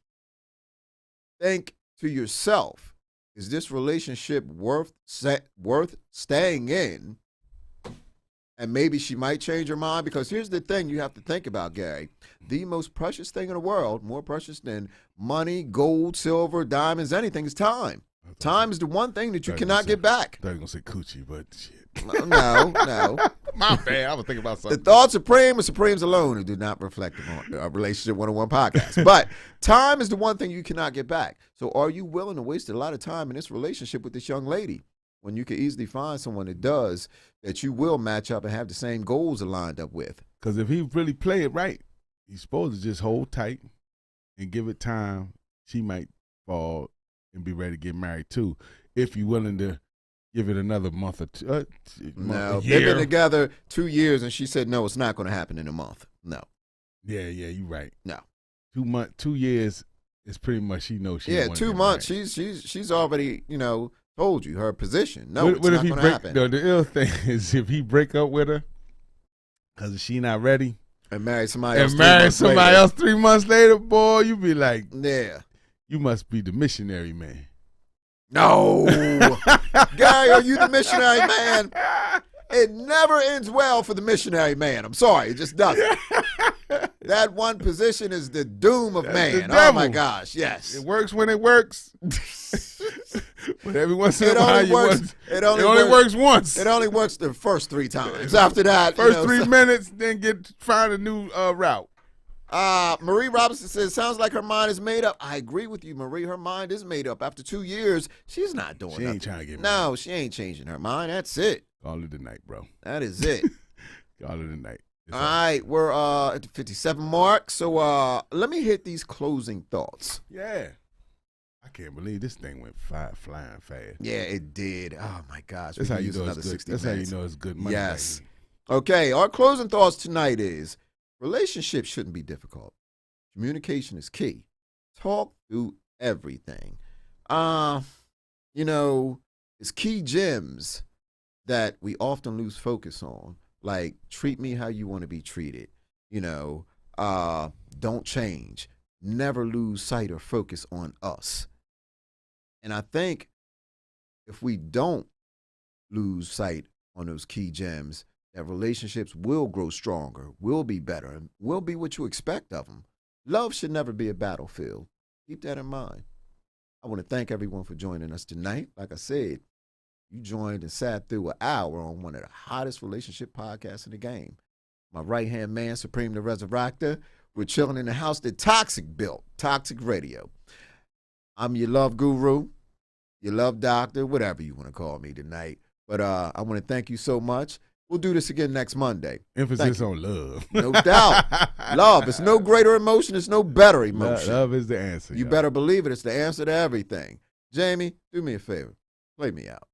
think to yourself, is this relationship worth staying in? And maybe she might change her mind, because here's the thing you have to think about, Gary. The most precious thing in the world, more precious than money, gold, silver, diamonds, anything, is time. Time is the one thing that you cannot get back. I thought you were going to say coochie, but shit. No. My bad. I was thinking about The something. thought supreme is supremes alone who do not reflect upon a Relationship 101 podcast. But time is the one thing you cannot get back. So are you willing to waste a lot of time in this relationship with this young lady when you could easily find someone that does, that you will match up and have the same goals aligned up with? Because if he really play it right, he's supposed to just hold tight and give it time. She might fall and be ready to get married too, if you're willing to give it another month or two. No, they've been together 2 years, and she said, no, it's not going to happen in a month. No. Yeah, you're right. No. 2 months, 2 years is pretty much, she knows she Yeah, don't wanna 2 get months. married. She's already, told you her position. No, it's what not if going to happen. No, the ill thing is if he break up with her because she not ready And marry somebody else. and 3 marry months somebody later. else 3 months later, boy, you be like, Yeah. you must be the missionary man. No. Gary, are you the missionary man? It never ends well for the missionary man. I'm sorry. It just doesn't. That one position is the doom of That's man. the Oh, my devil. gosh. Yes. It works when it works. But every once in It a while, only works- it only works once. It only works the first 3 times. After that, First 3 minutes, then find a new route. Marie Robinson says, sounds like her mind is made up. I agree with you, Marie. Her mind is made up. After 2 years, she's not doing She nothing. ain't trying to get married. No, she ain't changing her mind. That's it. Call it a night, bro. That is it. Call it a night. It's All right, we're at the 57 mark. So let me hit these closing thoughts. Yeah. I can't believe this thing went flying fast. Yeah, it did. Oh, my gosh. That's We how could you use know it's another good. 60 That's minutes. how you know it's good money. Yes. baby. Okay, our closing thoughts tonight is relationships shouldn't be difficult. Communication is key. Talk through everything. It's key gems that we often lose focus on, like treat me how you want to be treated. Don't change. Never lose sight or focus on us. And I think if we don't lose sight on those key gems, that relationships will grow stronger, will be better, and will be what you expect of them. Love should never be a battlefield. Keep that in mind. I want to thank everyone for joining us tonight. Like I said, you joined and sat through an hour on one of the hottest relationship podcasts in the game. My right-hand man, Supreme the Resurrector. We're chilling in the house that Toxic built, Toxic Radio. I'm your love guru, your love doctor, whatever you want to call me tonight. But I want to thank you so much. We'll do this again next Monday. Emphasis on love. No doubt. Love. It's no greater emotion. It's no better emotion. Love is the answer. You y'all. better believe it. It's the answer to everything. Jamie, do me a favor. Play me out.